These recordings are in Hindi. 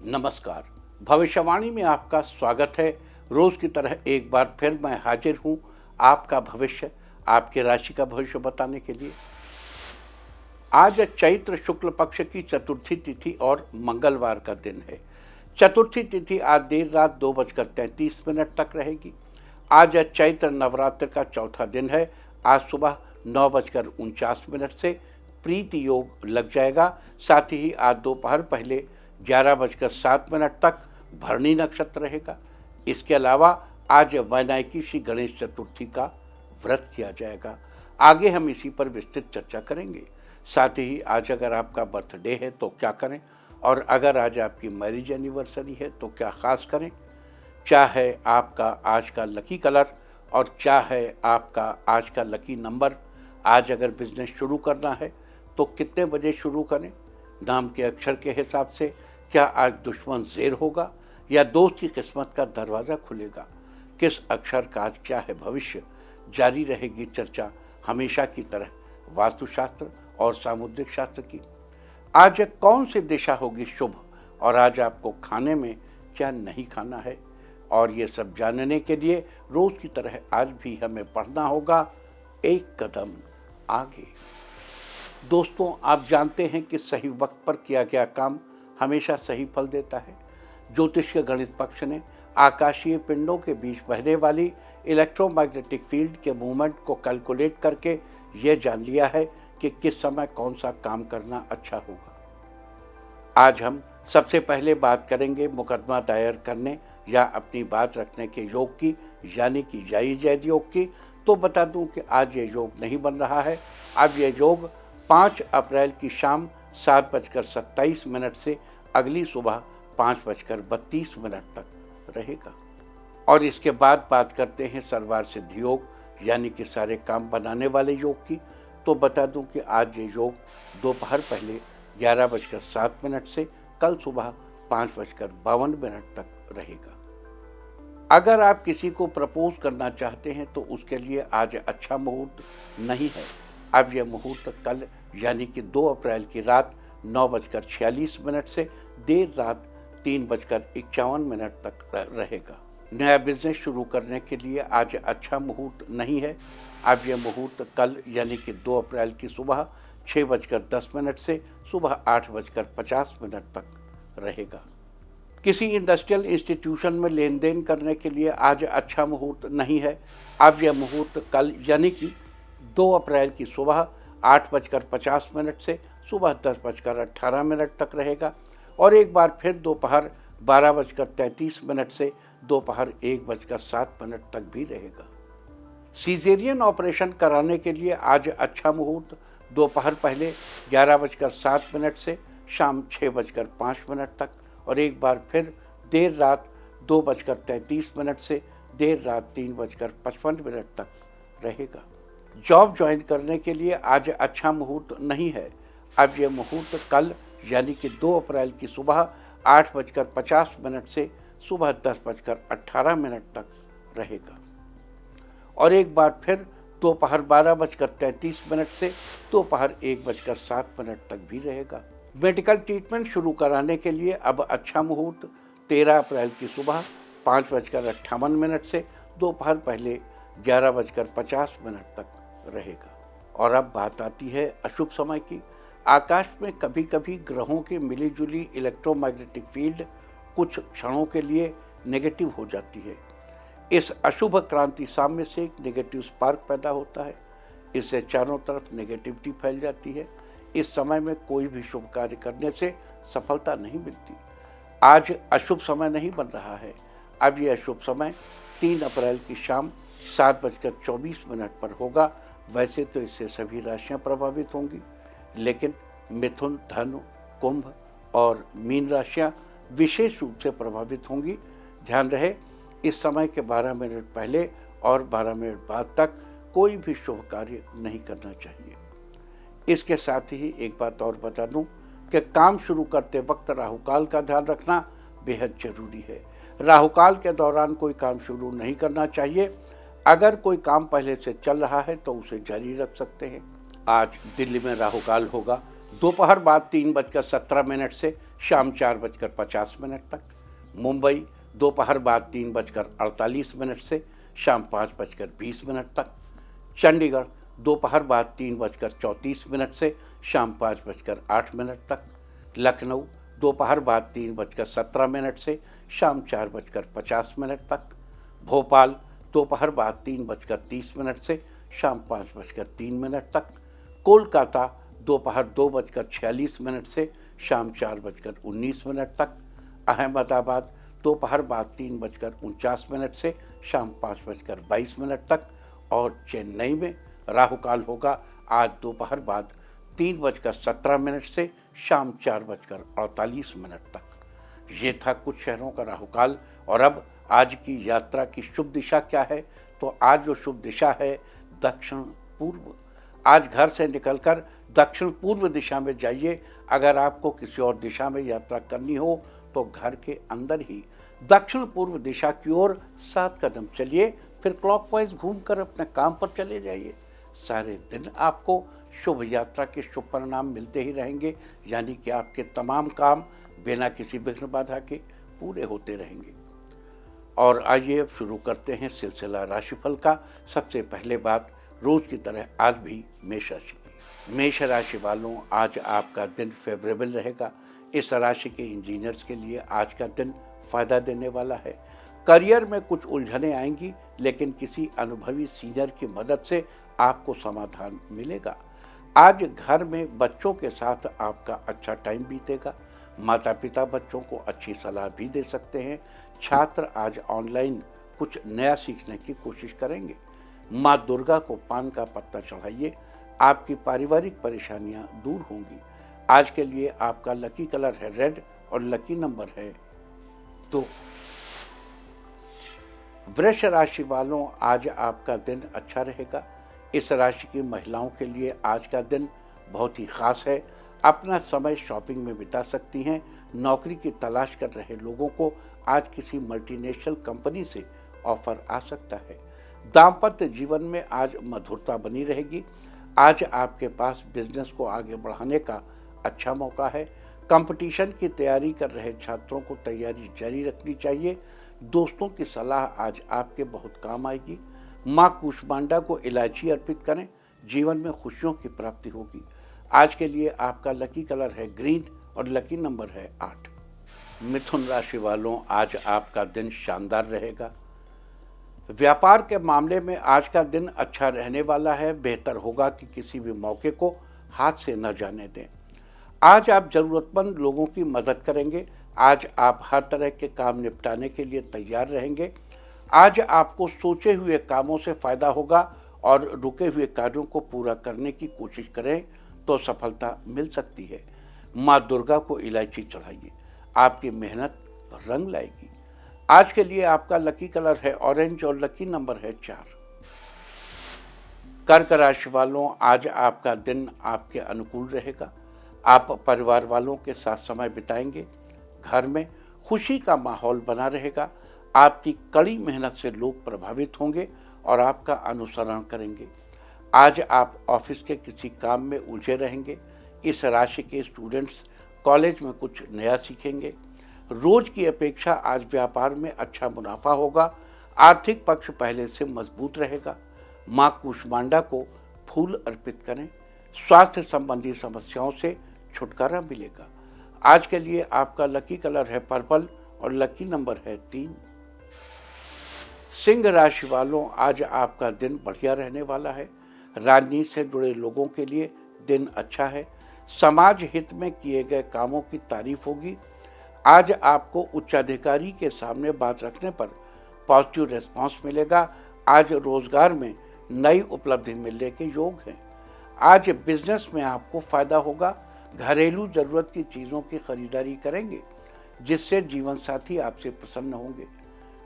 नमस्कार। भविष्यवाणी में आपका स्वागत है। रोज की तरह एक बार फिर मैं हाजिर हूं आपका भविष्य, आपके राशि का भविष्य बताने के लिए। आज चैत्र शुक्ल पक्ष की चतुर्थी तिथि और मंगलवार का दिन है। चतुर्थी तिथि आज देर रात 2:33 तक रहेगी। आज चैत्र नवरात्र का चौथा दिन है। आज सुबह 9:49 से प्रीति योग लग जाएगा। साथ ही आज दोपहर पहले 11:07 तक भरणी नक्षत्र रहेगा। इसके अलावा आज वैनायकी श्री गणेश चतुर्थी का व्रत किया जाएगा। आगे हम इसी पर विस्तृत चर्चा करेंगे। साथ ही आज अगर आपका बर्थडे है तो क्या करें, और अगर आज आपकी मैरिज एनिवर्सरी है तो क्या खास करें, क्या है आपका आज का लकी कलर और क्या है आपका आज का लकी नंबर। आज अगर बिजनेस शुरू करना है तो कितने बजे शुरू करें, नाम के अक्षर के हिसाब से क्या आज दुश्मन ज़ेर होगा या दोस्त की किस्मत का दरवाज़ा खुलेगा, किस अक्षर का आज क्या है भविष्य। जारी रहेगी चर्चा हमेशा की तरह वास्तुशास्त्र और सामुद्रिक शास्त्र की। आज कौन सी दिशा होगी शुभ और आज आपको खाने में क्या नहीं खाना है, और ये सब जानने के लिए रोज की तरह आज भी हमें पढ़ना होगा एक कदम आगे। दोस्तों, आप जानते हैं कि सही वक्त पर किया गया काम हमेशा सही फल देता है। ज्योतिष के गणित पक्ष ने आकाशीय पिंडों के बीच बहने वाली इलेक्ट्रोमैग्नेटिक फील्ड के मूवमेंट को कैलकुलेट करके यह जान लिया है कि किस समय कौन सा काम करना अच्छा होगा। आज हम सबसे पहले बात करेंगे मुकदमा दायर करने या अपनी बात रखने के योग की, यानी कि जायज योग की। तो बता दूं कि आज ये योग नहीं बन रहा है। अब ये योग 5 अप्रैल की शाम 7:27 से अगली सुबह 5:32 तक रहेगा। और इसके बाद बात करते हैं सर्वार्थ सिद्धि योग, यानी कि सारे काम बनाने वाले योग की। तो बता दूं कि आज ये योग दोपहर पहले 11:07 से कल सुबह 5:52 तक रहेगा। अगर आप किसी को प्रपोज करना चाहते हैं तो उसके लिए आज अच्छा मुहूर्त नहीं है। अब यह मुहूर्त कल यानी कि 2 अप्रैल की रात 9:46 से देर रात 3:51 तक रहेगा। नया बिजनेस शुरू करने के लिए आज अच्छा मुहूर्त नहीं है। अब यह मुहूर्त कल यानी कि 2 अप्रैल की सुबह 6:10 से सुबह 8:50 तक रहेगा। किसी इंडस्ट्रियल इंस्टीट्यूशन में लेन देन करने के लिए आज अच्छा मुहूर्त नहीं है। अब यह मुहूर्त कल यानी कि 2 अप्रैल की सुबह 8:50 से सुबह 10:18 तक रहेगा। और एक बार फिर दोपहर 12:33 से दोपहर 1:07 तक भी रहेगा। सीजेरियन ऑपरेशन कराने के लिए आज अच्छा मुहूर्त दोपहर पहले 11:07 से शाम 6:05 तक, और एक बार फिर देर रात 2:33 से देर रात 3:55 तक रहेगा। जॉब ज्वाइन करने के लिए आज अच्छा मुहूर्त नहीं है। अब यह मुहूर्त कल यानी कि 2 अप्रैल की सुबह 8:50 से सुबह 10:18 तक रहेगा। और एक बार फिर दोपहर 12:33 से दोपहर 1:07 तक भी रहेगा। मेडिकल ट्रीटमेंट शुरू कराने के लिए अब अच्छा मुहूर्त 13 अप्रैल की सुबह 5:58 से दोपहर पहले 11:50 तक रहेगा। और अब बात आती है अशुभ समय की। आकाश में कभी कभी ग्रहों की मिलीजुली इलेक्ट्रोमैग्नेटिक फील्ड कुछ क्षणों के लिए नेगेटिव हो जाती है। इस अशुभ क्रांति साम्य से एक नेगेटिव स्पार्क पैदा होता है। इससे चारों तरफ नेगेटिविटी फैल जाती है। इस समय में कोई भी शुभ कार्य करने से सफलता नहीं मिलती। आज अशुभ समय नहीं बन रहा है। अब यह अशुभ समय 3 अप्रैल की शाम 7:24 पर होगा। वैसे तो इससे सभी राशियां प्रभावित होंगी, लेकिन मिथुन, धनु, कुंभ और मीन राशियां विशेष रूप से प्रभावित होंगी। ध्यान रहे, इस समय के 12 मिनट पहले और 12 मिनट बाद तक कोई भी शुभ कार्य नहीं करना चाहिए। इसके साथ ही एक बात और बता दूं कि काम शुरू करते वक्त राहुकाल का ध्यान रखना बेहद जरूरी है। राहुकाल के दौरान कोई काम शुरू नहीं करना चाहिए। अगर कोई काम पहले से चल रहा है तो उसे जारी रख सकते हैं। आज दिल्ली में राहुकाल होगा दोपहर बाद 3:17 से शाम 4:50 तक। मुंबई दोपहर बाद 3:48 से शाम 5:20 तक। चंडीगढ़ दोपहर बाद 3:34 से शाम 5:08 तक। लखनऊ दोपहर बाद 3:17 से शाम 4:50 तक। भोपाल दोपहर बाद 3:30 से शाम 5:03 तक। कोलकाता दोपहर 2:46 से शाम 4:19 तक। अहमदाबाद दोपहर बाद 3:49 से शाम 5:22 तक। और चेन्नई में राहु काल होगा आज दोपहर बाद 3:17 से शाम 4:48 तक। ये था कुछ शहरों का राहु काल। और अब आज की यात्रा की शुभ दिशा क्या है? तो आज जो शुभ दिशा है दक्षिण पूर्व। आज घर से निकलकर दक्षिण पूर्व दिशा में जाइए। अगर आपको किसी और दिशा में यात्रा करनी हो तो घर के अंदर ही दक्षिण पूर्व दिशा की ओर 7 कदम चलिए, फिर क्लॉकवाइज घूमकर अपने काम पर चले जाइए। सारे दिन आपको शुभ यात्रा के शुभ परिणाम मिलते ही रहेंगे, यानी कि आपके तमाम काम बिना किसी विघ्न बाधा के पूरे होते रहेंगे। और आइए अब शुरू करते हैं सिलसिला राशिफल का। सबसे पहले बात रोज की तरह आज भी मेष राशि की। मेष राशि वालों, आज आपका दिन फेवरेबल रहेगा। इस राशि के इंजीनियर्स के लिए आज का दिन फायदा देने वाला है। करियर में कुछ उलझनें आएंगी, लेकिन किसी अनुभवी सीनियर की मदद से आपको समाधान मिलेगा। आज घर में बच्चों के साथ आपका अच्छा टाइम बीतेगा। माता पिता बच्चों को अच्छी सलाह भी दे सकते हैं। छात्र आज ऑनलाइन कुछ नया सीखने की कोशिश करेंगे। माँ दुर्गा को पान का पत्ता चढ़ाइए, आपकी पारिवारिक परेशानियां दूर होंगी। आज के लिए आपका लकी कलर है रेड और लकी नंबर है 2। वृष राशि वालों, आज आपका दिन अच्छा रहेगा। इस राशि की महिलाओं के लिए आज का दिन बहुत ही खास है। अपना समय शॉपिंग में बिता सकती हैं। नौकरी की तलाश कर रहे लोगों को आज किसी मल्टीनेशनल कंपनी से ऑफर आ सकता है। दाम्पत्य जीवन में आज मधुरता बनी रहेगी। आज आपके पास बिजनेस को आगे बढ़ाने का अच्छा मौका है। कंपटीशन की तैयारी कर रहे छात्रों को तैयारी जारी रखनी चाहिए। दोस्तों की सलाह आज आपके बहुत काम आएगी। माँ कूष्मांडा को इलायची अर्पित करें, जीवन में खुशियों की प्राप्ति होगी। आज के लिए आपका लकी कलर है ग्रीन और लकी नंबर है 8। मिथुन राशि वालों, आज आपका दिन शानदार रहेगा। व्यापार के मामले में आज का दिन अच्छा रहने वाला है। बेहतर होगा कि किसी भी मौके को हाथ से न जाने दें। आज आप जरूरतमंद लोगों की मदद करेंगे। आज आप हर तरह के काम निपटाने के लिए तैयार रहेंगे। आज आपको सोचे हुए कामों से फायदा होगा और रुके हुए कार्यों को पूरा करने की कोशिश करें तो सफलता मिल सकती है। माँ दुर्गा को इलायची चढ़ाइए, आपकी मेहनत रंग लाएगी। आज के लिए आपका लकी कलर है ऑरेंज और लकी नंबर है 4। कर्क राशि वालों, आज आपका दिन आपके अनुकूल रहेगा। आप परिवार वालों के साथ समय बिताएंगे। घर में खुशी का माहौल बना रहेगा। आपकी कड़ी मेहनत से लोग प्रभावित होंगे और आपका अनुसरण करेंगे। आज आप ऑफिस के किसी काम में उलझे रहेंगे। इस राशि के स्टूडेंट्स कॉलेज में कुछ नया सीखेंगे। रोज की अपेक्षा आज व्यापार में अच्छा मुनाफा होगा। आर्थिक पक्ष पहले से मजबूत रहेगा। माँ कूष्मांडा को फूल अर्पित करें। स्वास्थ्य संबंधी समस्याओं से छुटकारा मिलेगा। आज के लिए आपका लकी कलर है पर्पल और लकी नंबर है 3। सिंह राशि वालों, आज आपका दिन बढ़िया रहने वाला है। राजनीति से जुड़े लोगों के लिए दिन अच्छा है। समाज हित में किए गए कामों की तारीफ होगी। आज आपको उच्चाधिकारी के सामने बात रखने पर पॉजिटिव रिस्पांस मिलेगा। आज रोजगार में नई उपलब्धि मिलने के योग हैं। आज बिजनेस में आपको फायदा होगा। घरेलू जरूरत की चीज़ों की खरीदारी करेंगे, जिससे जीवन साथी आपसे प्रसन्न होंगे।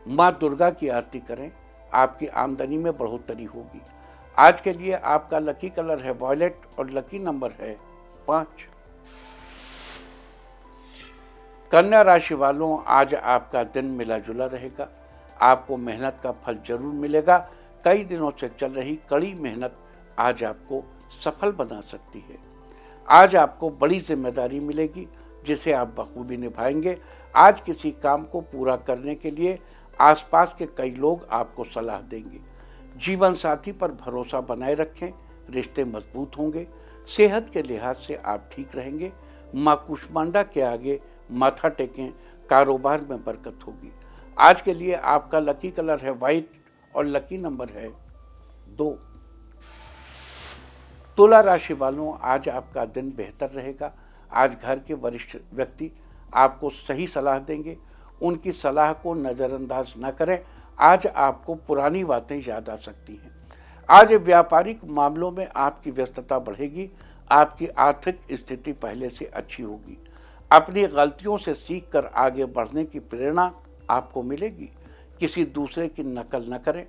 माँ दुर्गा की आरती करें, आपकी आमदनी में बढ़ोतरी होगी। आज के लिए आपका लकी कलर है वॉयलेट और लकी नंबर है 5। कन्या राशि वालों, आज आपका दिन मिला जुला रहेगा। आपको मेहनत का फल जरूर मिलेगा। कई दिनों से चल रही कड़ी मेहनत आज आपको सफल बना सकती है। आज आपको बड़ी जिम्मेदारी मिलेगी। जिसे आप बखूबी निभाएंगे। आज किसी काम को पूरा करने के लिए आसपास के कई लोग आपको सलाह देंगे। जीवन साथी पर भरोसा बनाए रखें, रिश्ते मजबूत होंगे। सेहत के लिहाज से आप ठीक रहेंगे। मां कुष्मांडा के आगे माथा टेकें, कारोबार में बरकत होगी। आज के लिए आपका लकी कलर है व्हाइट और लकी नंबर है 2। तुला राशि वालों, आज आपका दिन बेहतर रहेगा। आज घर के वरिष्ठ व्यक्ति आपको सही सलाह देंगे, उनकी सलाह को नज़रअंदाज न करें। आज आपको पुरानी बातें याद आ सकती हैं। आज व्यापारिक मामलों में आपकी व्यस्तता बढ़ेगी। आपकी आर्थिक स्थिति पहले से अच्छी होगी। अपनी गलतियों से सीखकर आगे बढ़ने की प्रेरणा आपको मिलेगी। किसी दूसरे की नकल न करें,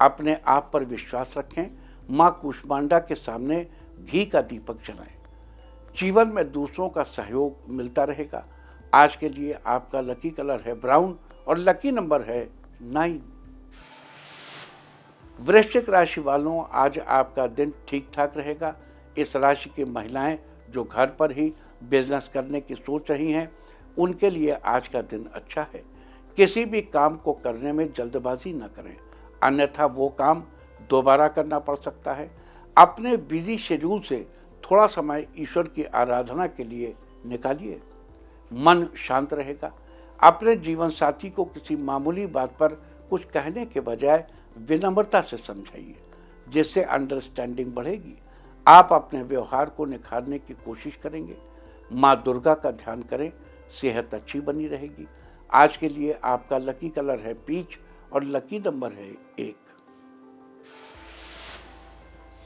अपने आप पर विश्वास रखें। मां कुष्मांडा के सामने घी का दीपक जलाएं। जीवन में दूसरों का सहयोग मिलता रहेगा। आज के लिए आपका लकी कलर है ब्राउन और लकी नंबर है 9। वृश्चिक राशि वालों, आज आपका दिन ठीक ठाक रहेगा। इस राशि की महिलाएं जो घर पर ही बिजनेस करने की सोच रही हैं, उनके लिए आज का दिन अच्छा है। किसी भी काम को करने में जल्दबाजी न करें, अन्यथा वो काम दोबारा करना पड़ सकता है। अपने बिजी शेड्यूल से थोड़ा समय ईश्वर की आराधना के लिए निकालिए। मन शांत रहेगा। अपने जीवन साथी को किसी मामूली बात पर कुछ कहने के बजाय विनम्रता से समझाइए, जिससे अंडरस्टैंडिंग बढ़ेगी। आप अपने व्यवहार को निखारने की कोशिश करेंगे। माँ दुर्गा का ध्यान करें, सेहत अच्छी बनी रहेगी। आज के लिए आपका लकी कलर है पीच और लकी नंबर है 1।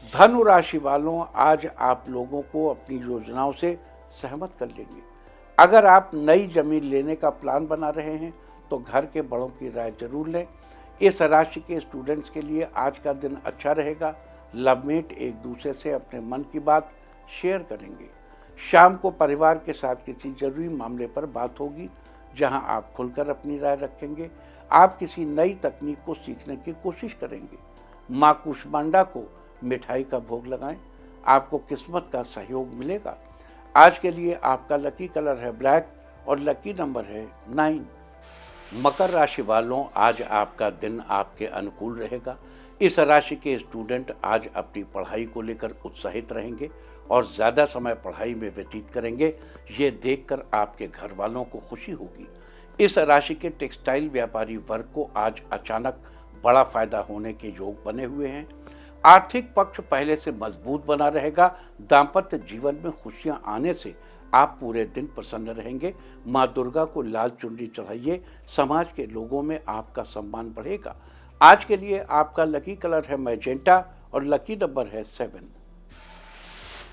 धनु राशि वालों, आज आप लोगों को अपनी योजनाओं से सहमत कर लेंगे। अगर आप नई जमीन लेने का प्लान बना रहे हैं तो घर के बड़ों की राय जरूर लें। इस राशि के स्टूडेंट्स के लिए आज का दिन अच्छा रहेगा। लवमेट एक दूसरे से अपने मन की बात शेयर करेंगे। शाम को परिवार के साथ किसी जरूरी मामले पर बात होगी, जहां आप खुलकर अपनी राय रखेंगे। आप किसी नई तकनीक को सीखने की कोशिश करेंगे। माँ कुष्मांडा को मिठाई का भोग लगाएं, आपको किस्मत का सहयोग मिलेगा। आज के लिए आपका लकी कलर है ब्लैक और लकी नंबर है 9। मकर राशि वालों, आज आपका दिन आपके अनुकूल रहेगा। इस राशि के स्टूडेंट आज अपनी पढ़ाई को लेकर उत्साहित रहेंगे और ज़्यादा समय पढ़ाई में व्यतीत करेंगे। ये देखकर आपके घर वालों को खुशी होगी। इस राशि के टेक्सटाइल व्यापारी वर्ग को आज अचानक बड़ा फायदा होने के योग बने हुए हैं। आर्थिक पक्ष पहले से मजबूत बना रहेगा। दाम्पत्य जीवन में खुशियां आने से आप पूरे दिन प्रसन्न रहेंगे। माँ दुर्गा को लाल चुनरी चढ़ाइए, समाज के लोगों में आपका सम्मान बढ़ेगा। आज के लिए आपका लकी कलर है मैजेंटा और लकी नंबर है 7।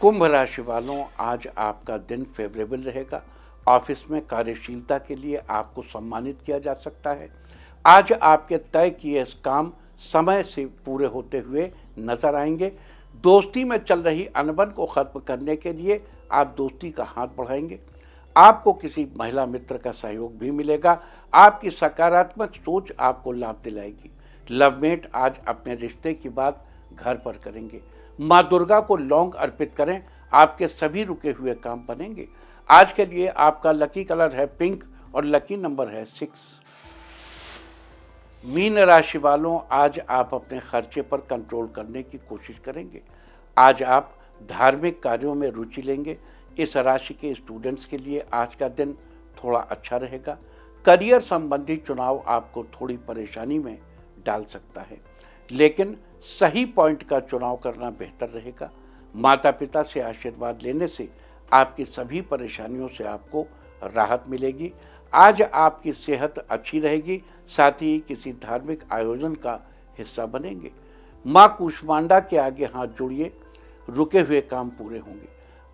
कुंभ राशि वालों, आज आपका दिन फेवरेबल रहेगा। ऑफिस में कार्यशीलता के लिए आपको सम्मानित किया जा सकता है। आज आपके तय किए काम समय से पूरे होते हुए नजर आएंगे। दोस्ती में चल रही अनबन को खत्म करने के लिए आप दोस्ती का हाथ बढ़ाएंगे। आपको किसी महिला मित्र का सहयोग भी मिलेगा। आपकी सकारात्मक सोच आपको लाभ दिलाएगी। लवमेट आज अपने रिश्ते की बात घर पर करेंगे। माँ दुर्गा को लौंग अर्पित करें, आपके सभी रुके हुए काम बनेंगे। आज के लिए आपका लकी कलर है पिंक और लकी नंबर है 6। मीन राशि वालों, आज आप अपने खर्चे पर कंट्रोल करने की कोशिश करेंगे। आज आप धार्मिक कार्यों में रुचि लेंगे। इस राशि के स्टूडेंट्स के लिए आज का दिन थोड़ा अच्छा रहेगा। करियर संबंधी चुनाव आपको थोड़ी परेशानी में डाल सकता है, लेकिन सही पॉइंट का चुनाव करना बेहतर रहेगा। माता पिता से आशीर्वाद लेने से आपकी सभी परेशानियों से आपको राहत मिलेगी। आज आपकी सेहत अच्छी रहेगी, साथ ही किसी धार्मिक आयोजन का हिस्सा बनेंगे। माँ कुष्मांडा के आगे हाथ जोड़िए, रुके हुए काम पूरे होंगे।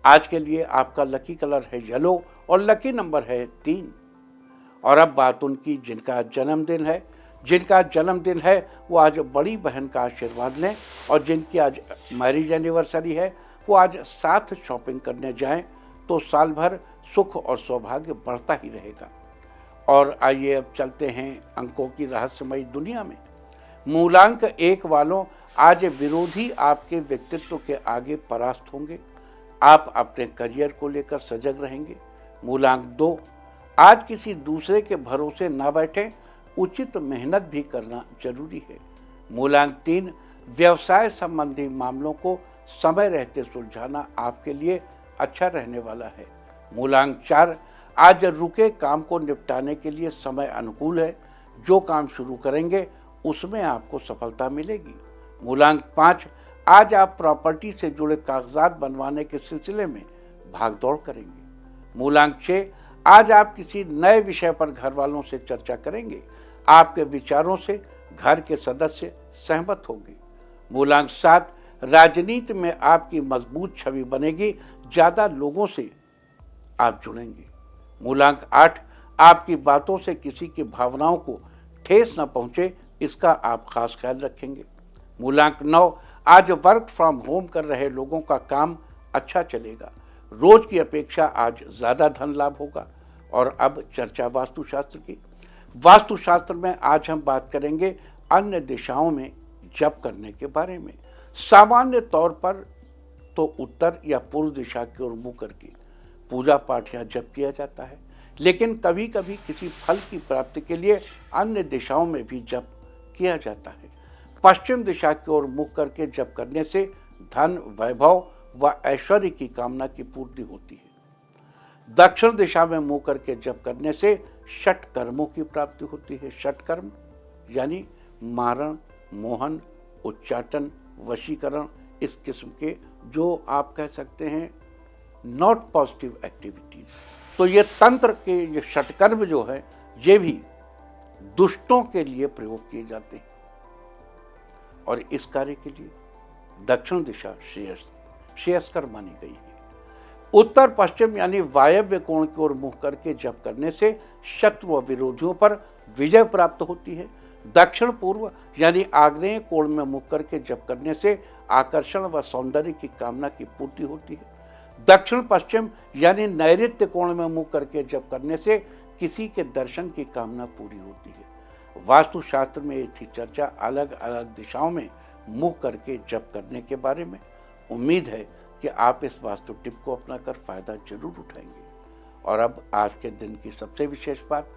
आज के लिए आपका लकी कलर है येलो और लकी नंबर है 3। और अब बात उनकी जिनका जन्मदिन है वो आज बड़ी बहन का आशीर्वाद लें, और जिनकी आज मैरिज एनिवर्सरी है वो आज साथ शॉपिंग करने जाएं, तो साल भर सुख और सौभाग्य बढ़ता ही रहेगा। और आइए अब चलते हैं अंकों की रहस्यमयी दुनिया में। मूलांक 1 वालों, आज विरोधी आपके व्यक्तित्व के आगे परास्त होंगे। आप अपने करियर को लेकर सजग रहेंगे। मूलांक 2, आज किसी दूसरे के भरोसे न बैठें, उचित मेहनत भी करना जरूरी है। मूलांक 3, व्यवसाय संबंधी मामलों को समय रहते सुलझाना आपके लिए अच्छा रहने वाला है। मूलांक 4, आज रुके काम को निपटाने के लिए समय अनुकूल है। जो काम शुरू करेंगे उसमें आपको सफलता मिलेगी। मूलांक 5, आज आप प्रॉपर्टी से जुड़े कागजात बनवाने के सिलसिले में भागदौड़ करेंगे। मूलांक 6, आज आप किसी नए विषय पर घर वालों से चर्चा करेंगे। आपके विचारों से घर के सदस्य सहमत होंगे। मूलांक 7, राजनीति में आपकी मजबूत छवि बनेगी, ज्यादा लोगों से आप जुड़ेंगे। मूलांक 8, आपकी बातों से किसी की भावनाओं को ठेस न पहुंचे, इसका आप खास ख्याल रखेंगे। मूलांक 9, आज वर्क फ्रॉम होम कर रहे लोगों का काम अच्छा चलेगा। रोज की अपेक्षा आज ज्यादा धन लाभ होगा। और अब चर्चा वास्तुशास्त्र की। वास्तुशास्त्र में आज हम बात करेंगे अन्य दिशाओं में जप करने के बारे में। सामान्य तौर पर तो उत्तर या पूर्व दिशा की ओर मुंह करके पूजा पाठ या जप किया जाता है, लेकिन कभी कभी किसी फल की प्राप्ति के लिए अन्य दिशाओं में भी जप किया जाता है। पश्चिम दिशा की ओर मुख करके जप करने से धन, वैभव व ऐश्वर्य की कामना की पूर्ति होती है। दक्षिण दिशा में मुंह करके जप करने से षट कर्मों की प्राप्ति होती है। षट कर्म यानी मारण, मोहन, उच्चाटन, वशीकरण, इस किस्म के जो आप कह सकते हैं नॉट पॉजिटिव एक्टिविटीज। तो ये तंत्र के ये षटकर्म जो है ये भी दुष्टों के लिए प्रयोग किए जाते हैं और इस कार्य के लिए दक्षिण दिशा श्रेयस्कर मानी गई है। उत्तर पश्चिम यानी वायव्य कोण की ओर मुख करके जप करने से शत्रु व विरोधियों पर विजय प्राप्त होती है। दक्षिण पूर्व यानी आग्नेय कोण में मुख करके जप करने से आकर्षण व सौंदर्य की कामना की पूर्ति होती है। दक्षिण पश्चिम यानी नैऋत्य कोण में मुख करके जप करने से किसी के दर्शन की कामना पूरी होती है। वास्तुशास्त्र में ये थी चर्चा अलग अलग दिशाओं में मुख करके जप करने के बारे में। उम्मीद है कि आप इस वास्तु टिप को अपनाकर फायदा जरूर उठाएंगे। और अब आज के दिन की सबसे विशेष बात,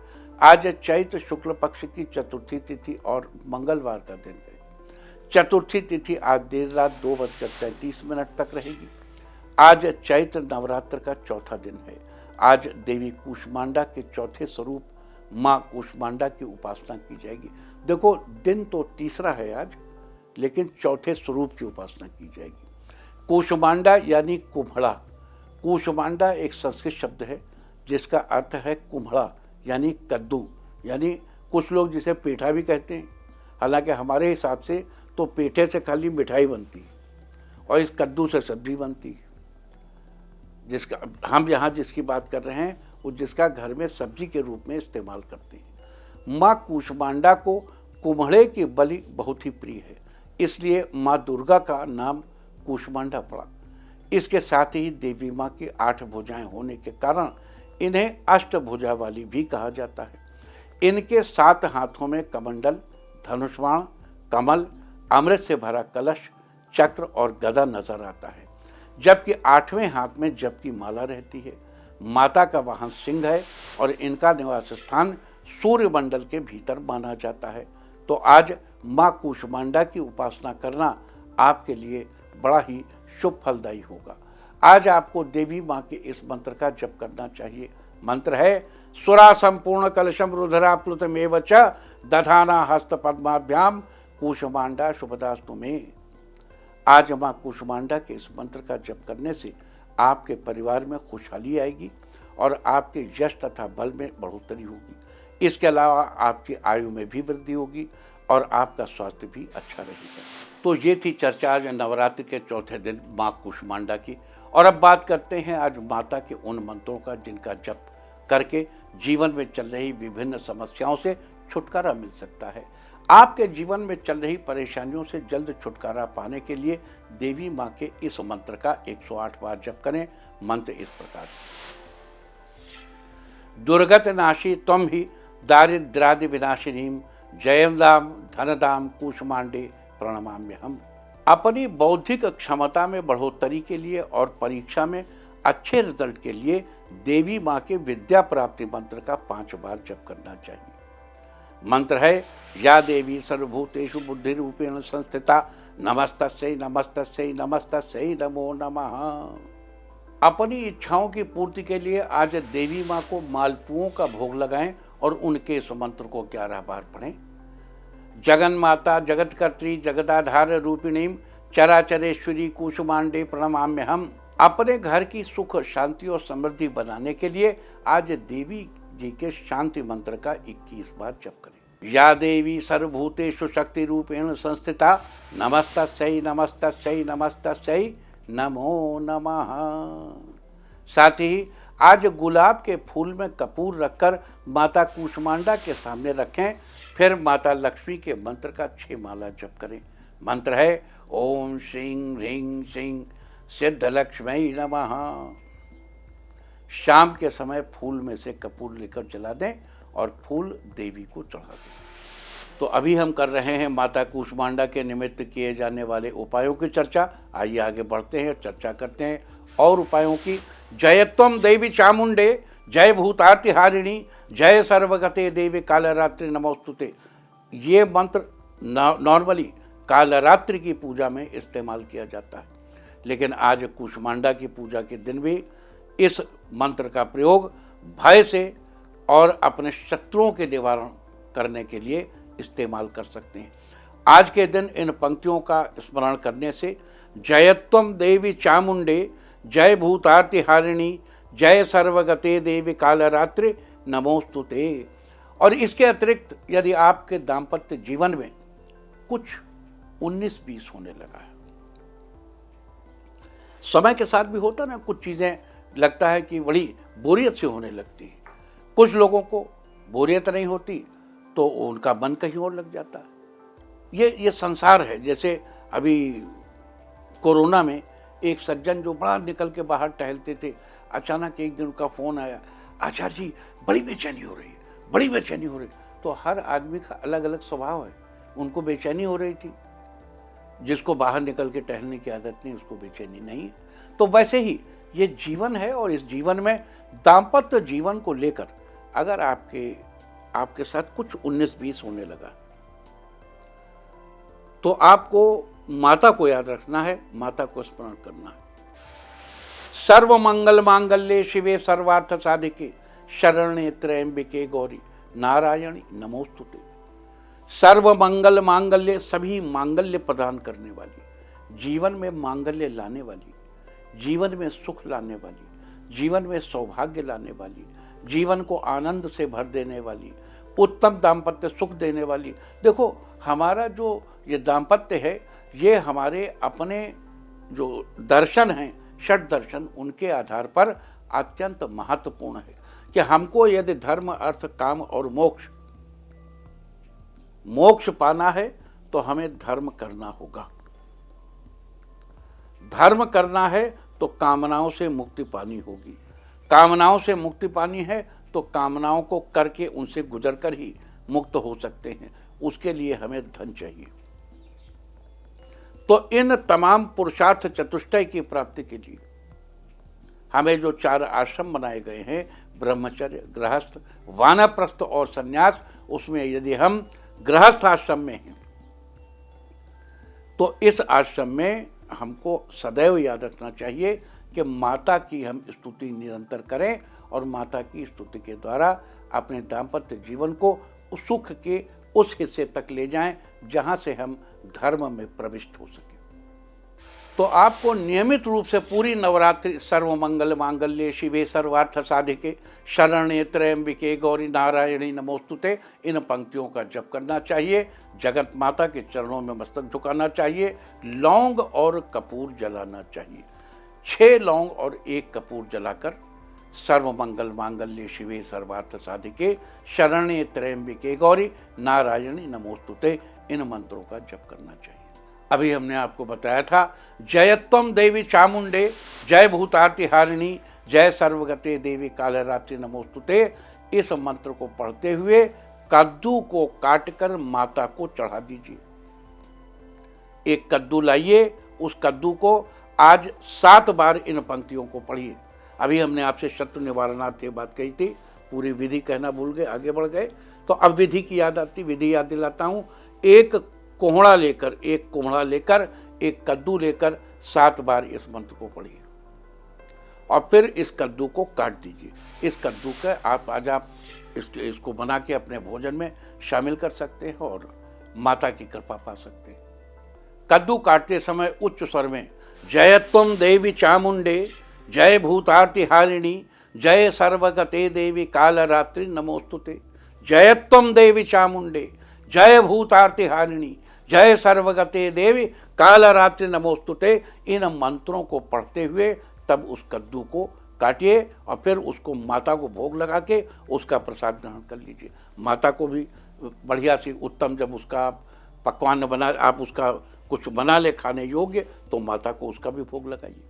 आज चैत्र शुक्ल पक्ष की चतुर्थी तिथि और मंगलवार का दिन है। चतुर्थी तिथि आज देर रात 2:33 तक रहेगी। आज चैत्र नवरात्र का चौथा दिन है। आज देवी कूष्मांडा के चौथे स्वरूप माँ कूष्मांडा की उपासना की जाएगी। देखो, दिन तो तीसरा है आज, लेकिन चौथे स्वरूप की उपासना की जाएगी। कूष्मांडा यानी कुम्हड़ा। कूष्मांडा एक संस्कृत शब्द है जिसका अर्थ है कुम्हड़ा यानी कद्दू, यानी कुछ लोग जिसे पेठा भी कहते हैं। हालांकि हमारे हिसाब से तो पेठे से खाली मिठाई बनती है और इस कद्दू से सब्जी बनती है। जिसका हम यहाँ जिसकी बात कर रहे हैं वो जिसका घर में सब्जी के रूप में इस्तेमाल करते हैं। माँ कूष्मांडा को कुम्हड़े की बलि बहुत ही प्रिय है, इसलिए माँ दुर्गा का नाम कूष्मांडा पड़ा। इसके साथ ही देवी माँ की 8 भुजाएं होने के कारण इन्हें अष्टभुजा वाली भी कहा जाता है। इनके 7 हाथों में कमंडल, धनुष्बाण, कमल, अमृत से भरा कलश, चक्र और गदा नजर आता है, जबकि 8वें हाथ में जप की माला रहती है। माता का वाहन सिंह है और इनका निवास स्थान सूर्य मंडल के भीतर माना जाता है। तो आज माँ कूष्मांडा की उपासना करना आपके लिए बड़ा ही शुभ फलदायी होगा। आज आपको देवी माँ के इस मंत्र का जप करना चाहिए। मंत्र है सुरा संपूर्ण कलशम रुद्राप्लुतमेव च दधाना हस्त पद्माभ्याम कूष्मांडा शुभदास्तु में। आज माँ कूष्मांडा के इस मंत्र का जप करने से आपके परिवार में खुशहाली आएगी और आपके यश तथा बल में बढ़ोतरी होगी। इसके अलावा आपकी आयु में भी वृद्धि होगी और आपका स्वास्थ्य भी अच्छा रहेगा। तो ये थी चर्चा आज नवरात्रि के चौथे दिन माँ कूष्मांडा की। और अब बात करते हैं आज माता के उन मंत्रों का जिनका जप करके जीवन में चल रही विभिन्न समस्याओं से छुटकारा मिल सकता है। आपके जीवन में चल रही परेशानियों से जल्द छुटकारा पाने के लिए देवी माँ के इस मंत्र का 108 बार जप करें। मंत्र इस प्रकार: दुर्गत नाशी त्वं ही दारिद्र्यादि विनाशिनीं जयंदाम धनदाम कूष्मांडे प्रणमाम्यहम्। अपनी बौद्धिक क्षमता में बढ़ोतरी के लिए और परीक्षा में अच्छे रिजल्ट के लिए देवी माँ के विद्या प्राप्ति मंत्र का 5 बार जप करना चाहिए। मंत्र है, या देवी सर्वभूतेषु बुद्धि रूपेण संस्थिता नमस्तस्यै नमस्तस्यै नमस्तस्यै नमो नमः। अपनी इच्छाओं की पूर्ति के लिए आज देवी माँ को मालपुओं का भोग लगाएं और उनके इस मंत्र को 11 बार पढ़ें। जगन माता जगतकर्त्री जगदाधार रूपिणी चराचरेश्वरी कुसुमांडे प्रणमाम्य हम। अपने घर की सुख शांति और समृद्धि बनाने के लिए आज देवी जी के शांति मंत्र का 21 बार जप करें। या देवी सर्वभूतेषु शक्ति रूपेण संस्थिता नमस्तस्यै नमस्तस्यै नमस्तस्यै नमो नमः। साथ ही आज गुलाब के फूल में कपूर रखकर माता कूष्मांडा के सामने रखें, फिर माता लक्ष्मी के मंत्र का 6 माला जप करें। मंत्र है, ओम श्रीं ह्रीं श्रीं सिद्धलक्ष्मी नमः। शाम के समय फूल में से कपूर लेकर जला दें और फूल देवी को चढ़ा दें। तो अभी हम कर रहे हैं माता कूष्मांडा के निमित्त किए जाने वाले उपायों की चर्चा। आइए आगे बढ़ते हैं, चर्चा करते हैं और उपायों की। जयत्वम देवी चामुंडे जय भूतातिहारिणी जय सर्वगते देवी कालरात्रि नमोस्तुते। ये मंत्र नॉर्मली कालरात्रि की पूजा में इस्तेमाल किया जाता है, लेकिन आज कूष्मांडा की पूजा के दिन भी इस मंत्र का प्रयोग भय से और अपने शत्रुओं के निवारण करने के लिए इस्तेमाल कर सकते हैं। आज के दिन इन पंक्तियों का स्मरण करने से जयत्वम देवी चामुंडे जय भूतातिहारिणी जय सर्वगते देवी कालरात्रि नमोस्तुते। और इसके अतिरिक्त यदि आपके दाम्पत्य जीवन में कुछ 19-20 होने लगा है, समय के साथ भी होता ना, कुछ चीज़ें लगता है कि बड़ी बोरियत से होने लगती है। कुछ लोगों को बोरियत नहीं होती तो उनका मन कहीं और लग जाता है। ये संसार है। जैसे अभी कोरोना में एक सज्जन जो बड़ा निकल के बाहर टहलते थे, अचानक एक दिन उनका फ़ोन आया, आचार्य जी बड़ी बेचैनी हो रही है, बड़ी बेचैनी हो रही है। तो हर आदमी का अलग अलग स्वभाव है। उनको बेचैनी हो रही थी, जिसको बाहर निकल के टहलने की आदत नहीं उसको बेचैनी नहीं है। तो वैसे ही ये जीवन है और इस जीवन में दाम्पत्य जीवन को लेकर अगर आपके साथ कुछ 19-20 होने लगा तो आपको माता को याद रखना है, माता को स्मरण करना है। सर्व मंगल मांगल्ये शिवे सर्वार्थ साधिके शरण्ये त्र्यंबिके गौरी नारायणी नमोस्तुते। सर्व मंगल मांगल्य, सभी मांगल्य प्रदान करने वाली, जीवन में मांगल्य लाने वाली, जीवन में सुख लाने वाली, जीवन में सौभाग्य लाने वाली, जीवन को आनंद से भर देने वाली, उत्तम दाम्पत्य सुख देने वाली। देखो, हमारा जो ये दाम्पत्य है, ये हमारे अपने जो दर्शन हैं, षट दर्शन, उनके आधार पर अत्यंत महत्वपूर्ण है कि हमको यदि धर्म अर्थ काम और मोक्ष पाना है तो हमें धर्म करना होगा। धर्म करना है तो कामनाओं से मुक्ति पानी होगी। कामनाओं से मुक्ति पानी है तो कामनाओं को करके उनसे गुजर कर ही मुक्त हो सकते हैं। उसके लिए हमें धन चाहिए। तो इन तमाम पुरुषार्थ चतुष्टय की प्राप्ति के लिए हमें जो 4 आश्रम बनाए गए हैं, ब्रह्मचर्य, गृहस्थ, वानप्रस्थ और संन्यास, उसमें यदि हम गृहस्थ आश्रम में हैं तो इस आश्रम में हमको सदैव याद रखना चाहिए कि माता की हम स्तुति निरंतर करें और माता की स्तुति के द्वारा अपने दाम्पत्य जीवन को सुख के उस हिस्से तक ले जाएं जहां से हम धर्म में प्रविष्ट हो सके। तो आपको नियमित रूप से पूरी नवरात्रि सर्वमंगल मांगल्ये शिवे सर्वार्थ साधिके शरण्ये त्र्यंबिके गौरी नारायणी नमोस्तुते, इन पंक्तियों का जप करना चाहिए। जगत माता के चरणों में मस्तक झुकाना चाहिए। लौंग और कपूर जलाना चाहिए। 6 लौंग और 1 कपूर जलाकर सर्वमंगल मांगल्ये शिवे सर्वार्थ साधिके शरण्ये त्र्यंबिके गौरी नारायणी नमोस्तुते, इन मंत्रों का जप करना चाहिए। अभी हमने आपको बताया था, जयत्वम देवी चामुंडे जय भूतातिहारिणी जय सर्वगते देवी कालरात्रि नमोस्तुते। इस मंत्र को पढ़ते हुए कद्दू को काटकर माता को चढ़ा दीजिए। एक कद्दू लाइए, उस कद्दू को आज 7 बार इन पंक्तियों को पढ़िए। अभी हमने आपसे शत्रु निवारणार्थ ये बात कही थी, पूरी विधि कहना भूल गए, आगे बढ़ गए। तो अब विधि की याद आती, विधि याद दिलाता हूँ। एक कोहड़ा लेकर एक कद्दू लेकर 7 बार इस मंत्र को पढ़िए और फिर इस कद्दू को काट दीजिए। इस कद्दू का आप इसको बना के अपने भोजन में शामिल कर सकते हैं और माता की कृपा पा सकते हैं। कद्दू काटते समय उच्च स्वर में जय त्वं देवी चामुंडे, जय भूतार्तिहारिणी, जय सर्वगते देवी कालरात्रि नमोस्तुते। जय त्वं देवी चामुंडे, जय भूतार्तिहारिणी, जय सर्वगते देवी कालरात्रि नमोस्तुते। इन मंत्रों को पढ़ते हुए तब उस कद्दू को काटिए और फिर उसको माता को भोग लगा के उसका प्रसाद ग्रहण कर लीजिए। माता को भी बढ़िया सी उत्तम, जब उसका पकवान बना, आप उसका कुछ बना ले खाने योग्य, तो माता को उसका भी भोग लगाइए।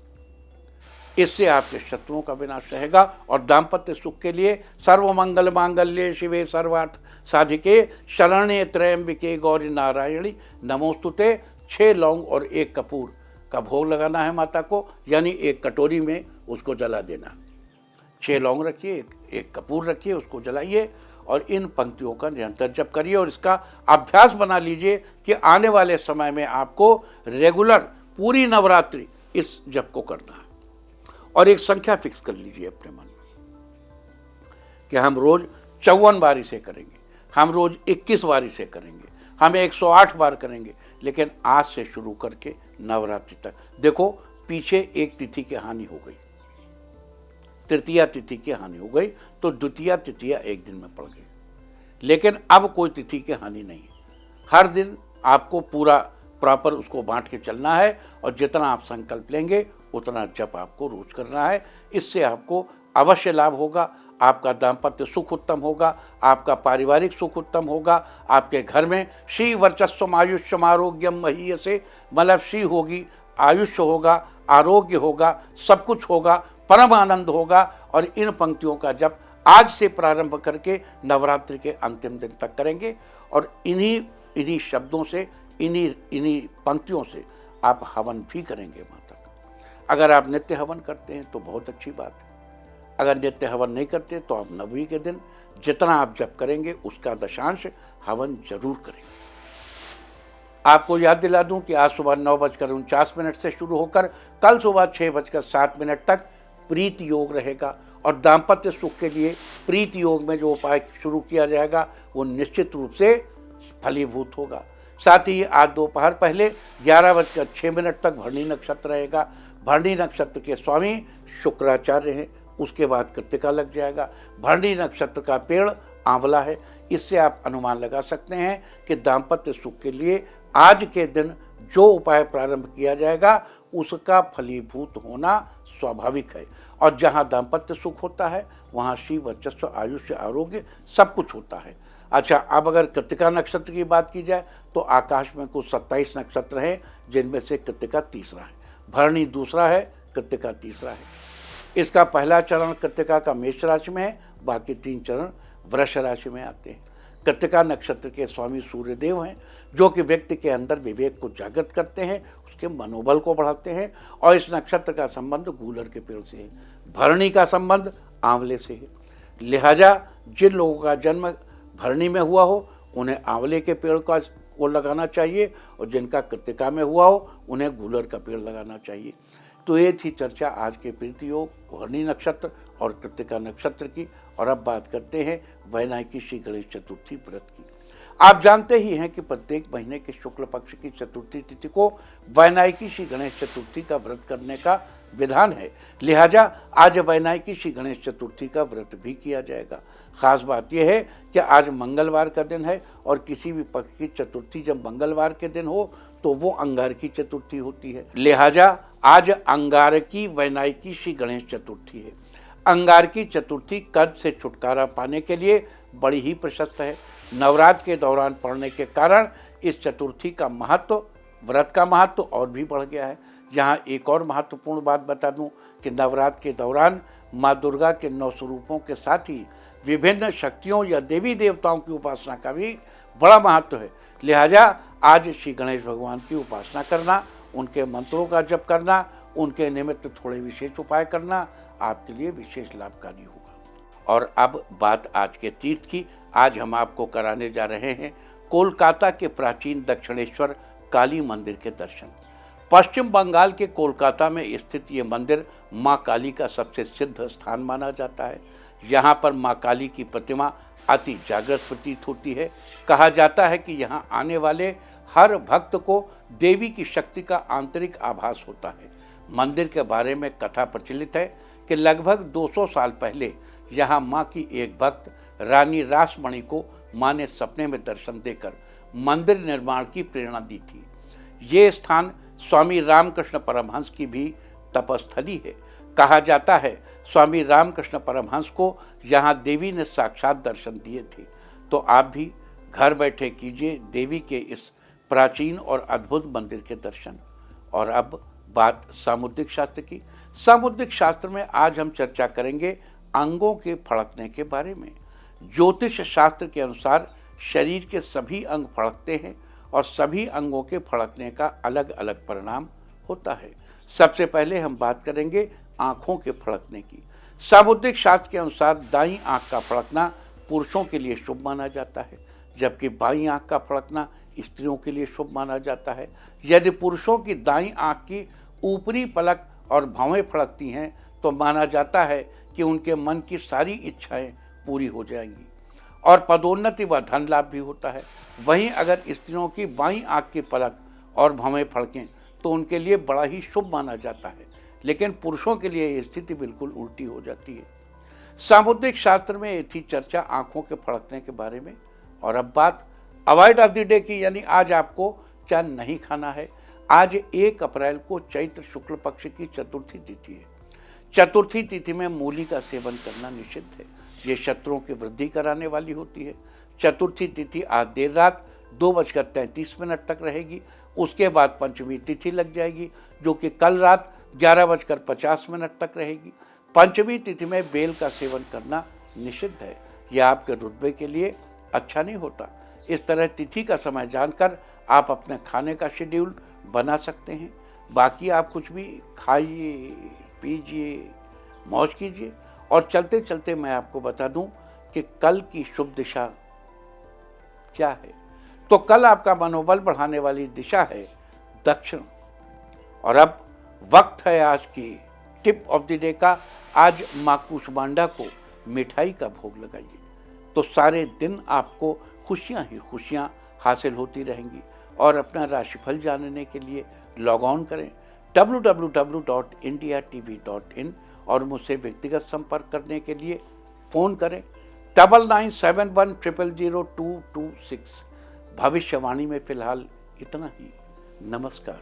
इससे आपके शत्रुओं का विनाश रहेगा और दाम्पत्य सुख के लिए सर्वमंगल मांगल्ये शिवे सर्वार्थ साधिके शरण्ये त्र्यंबिके गौरी नारायणी नमोस्तुते। 6 लौंग और 1 कपूर का भोग लगाना है माता को, यानी एक कटोरी में उसको जला देना। 6 लौंग रखिए, एक कपूर रखिए, उसको जलाइए और इन पंक्तियों का निरंतर जप करिए और इसका अभ्यास बना लीजिए कि आने वाले समय में आपको रेगुलर पूरी नवरात्रि इस जप को करना है। और एक संख्या फिक्स कर लीजिए अपने मन में कि हम रोज 54 बार इसे करेंगे, हम रोज 21 बार इसे करेंगे, हम 108 बार करेंगे। लेकिन आज से शुरू करके नवरात्रि तक देखो, पीछे एक तिथि की हानि हो गई, तृतीया तिथि की हानि हो गई, तो द्वितीया तृतीया एक दिन में पड़ गई। लेकिन अब कोई तिथि की हानि नहीं है। हर दिन आपको पूरा प्रॉपर उसको बांट के चलना है और जितना आप संकल्प लेंगे उतना जप आपको रोज करना है। इससे आपको अवश्य लाभ होगा, आपका दाम्पत्य सुख उत्तम होगा, आपका पारिवारिक सुख उत्तम होगा, आपके घर में श्री वर्चस्वम आयुष्यम आरोग्यम महीयसे, मतलब श्री होगी, आयुष्य होगा, आरोग्य होगा, सब कुछ होगा, परम आनंद होगा। और इन पंक्तियों का जप आज से प्रारंभ करके नवरात्रि के अंतिम दिन तक करेंगे और इन्हीं शब्दों से, इन्हीं पंक्तियों से आप हवन भी करेंगे माता का। अगर आप नित्य हवन करते हैं तो बहुत अच्छी बात है, अगर नित्य हवन नहीं करते तो आप नवमी के दिन जितना आप जप करेंगे उसका दशांश हवन जरूर करेंगे। आपको याद दिला दूं कि आज सुबह 9:49 से शुरू होकर कल सुबह 6:07 तक प्रीति योग रहेगा और दाम्पत्य सुख के लिए प्रीति योग में जो उपाय शुरू किया जाएगा वो निश्चित रूप से फलीभूत होगा। साथ ही आज दोपहर पहले 11:06 तक भरणी नक्षत्र रहेगा। भरणी नक्षत्र के स्वामी शुक्राचार्य हैं। उसके बाद कृत्तिका लग जाएगा। भरणी नक्षत्र का पेड़ आंवला है। इससे आप अनुमान लगा सकते हैं कि दाम्पत्य सुख के लिए आज के दिन जो उपाय प्रारंभ किया जाएगा उसका फलीभूत होना स्वाभाविक है। और जहाँ दाम्पत्य सुख होता है वहाँ श्री वर्चस्व आयुष्य आरोग्य सब कुछ होता है। अच्छा, अब अगर कृत्तिका नक्षत्र की बात की जाए तो आकाश में कुल 27 नक्षत्र हैं, जिनमें से कृत्तिका तीसरा है, भरणी दूसरा है, कृत्तिका तीसरा है। इसका पहला चरण कृत्तिका का मेष राशि में है, बाकी 3 चरण वृष राशि में आते हैं। कृत्तिका नक्षत्र के स्वामी सूर्यदेव हैं, जो कि व्यक्ति के अंदर विवेक को जागृत करते हैं, उसके मनोबल को बढ़ाते हैं। और इस नक्षत्र का संबंध गूलर के पेड़ से है। भरणी का संबंध आंवले से है। लिहाजा जिन लोगों का जन्म भरणी में हुआ हो उन्हें आंवले के पेड़ को लगाना चाहिए और जिनका कृत्तिका में हुआ हो उन्हें गूलर का पेड़ लगाना चाहिए। तो ये थी चर्चा आज के प्रीति योग, भरणी नक्षत्र और कृत्तिका नक्षत्र की। और अब बात करते हैं वैनायकी श्री गणेश चतुर्थी व्रत की। आप जानते ही हैं कि प्रत्येक महीने के शुक्ल पक्ष की चतुर्थी तिथि को वैनायकी श्री गणेश चतुर्थी का व्रत करने का विधान है। लिहाजा आज वैनायकी श्री गणेश चतुर्थी का व्रत भी किया जाएगा। खास बात यह है कि आज मंगलवार का दिन है और किसी भी पक्ष की चतुर्थी जब मंगलवार के दिन हो तो वो अंगारकी चतुर्थी होती है। लिहाजा आज अंगारकी वैनायकी श्री गणेश चतुर्थी है। अंगारकी चतुर्थी कर्ज से छुटकारा पाने के लिए बड़ी ही प्रशस्त है। नवरात्र के दौरान पड़ने के कारण इस चतुर्थी का महत्व, व्रत का महत्व और भी बढ़ गया है। यहाँ एक और महत्वपूर्ण बात बता दूं कि नवरात्र के दौरान माँ दुर्गा के 9 स्वरूपों के साथ ही विभिन्न शक्तियों या देवी देवताओं की उपासना का भी बड़ा महत्व है। लिहाजा आज श्री गणेश भगवान की उपासना करना, उनके मंत्रों का जप करना, उनके निमित्त थोड़े विशेष उपाय करना आपके लिए विशेष लाभकारी होगा। और अब बात आज के तीर्थ की। आज हम आपको कराने जा रहे हैं कोलकाता के प्राचीन दक्षिणेश्वर काली मंदिर के दर्शन। पश्चिम बंगाल के कोलकाता में स्थित ये मंदिर माँ काली का सबसे सिद्ध स्थान माना जाता है। यहाँ पर माँ काली की प्रतिमा अति जागृत प्रतीत होती है। कहा जाता है कि यहाँ आने वाले हर भक्त को देवी की शक्ति का आंतरिक आभास होता है। मंदिर के बारे में कथा प्रचलित है कि लगभग 200 साल पहले यहाँ माँ की एक भक्त रानी रासमणि को माँ ने सपने में दर्शन देकर मंदिर निर्माण की प्रेरणा दी थी। ये स्थान स्वामी रामकृष्ण परमहंस की भी तपस्थली है। कहा जाता है स्वामी रामकृष्ण परमहंस को यहाँ देवी ने साक्षात दर्शन दिए थे। तो आप भी घर बैठे कीजिए देवी के इस प्राचीन और अद्भुत मंदिर के दर्शन। और अब बात सामुद्रिक शास्त्र की। सामुद्रिक शास्त्र में आज हम चर्चा करेंगे अंगों के फड़कने के बारे में। ज्योतिष शास्त्र के अनुसार शरीर के सभी अंग फड़कते हैं और सभी अंगों के फड़कने का अलग अलग परिणाम होता है। सबसे पहले हम बात करेंगे आँखों के फड़कने की। सामुद्रिक शास्त्र के अनुसार दाईं आँख का फड़कना पुरुषों के लिए शुभ माना जाता है, जबकि बाईं आँख का फड़कना स्त्रियों के लिए शुभ माना जाता है। यदि पुरुषों की दाईं आँख की ऊपरी पलक और भौहें फड़कती हैं तो माना जाता है कि उनके मन की सारी इच्छाएं पूरी हो जाएंगी और पदोन्नति व धन लाभ भी होता है। वहीं अगर स्त्रियों की बाईं आँख की पलक और भौहें फड़कें तो उनके लिए बड़ा ही शुभ माना जाता है, लेकिन पुरुषों के लिए ये स्थिति बिल्कुल उल्टी हो जाती है। सामुद्रिक शास्त्र में थी चर्चा आँखों के फड़कने के बारे में। और अब बात अवॉइड ऑफ द डे की, यानी आज आपको क्या नहीं खाना है। आज 1 अप्रैल को चैत्र शुक्ल पक्ष की चतुर्थी तिथि है। चतुर्थी तिथि में मूली का सेवन करना निषिद्ध है। ये शत्रुओं की वृद्धि कराने वाली होती है। चतुर्थी तिथि आज देर रात 2:33 तक रहेगी। उसके बाद पंचमी तिथि लग जाएगी जो कि कल रात 11:50 तक रहेगी। पंचमी तिथि में बेल का सेवन करना निषिद्ध है। यह आपके रुतबे के लिए अच्छा नहीं होता। इस तरह तिथि का समय जानकर आप अपने खाने का शेड्यूल बना सकते हैं। बाकी आप कुछ भी खाइए, पीजिए, मौज कीजिए। और चलते चलते मैं आपको बता दूं कि कल की शुभ दिशा क्या है। तो कल आपका मनोबल बढ़ाने वाली दिशा है दक्षिण। और अब वक्त है आज की टिप ऑफ द डे का। आज माँ कुष्मांडा को मिठाई का भोग लगाइए तो सारे दिन आपको खुशियाँ ही खुशियाँ हासिल होती रहेंगी। और अपना राशिफल जानने के लिए लॉग ऑन करें www.indiatv.in और मुझसे व्यक्तिगत संपर्क करने के लिए फ़ोन करें 9971000226। भविष्यवाणी में फ़िलहाल इतना ही। नमस्कार।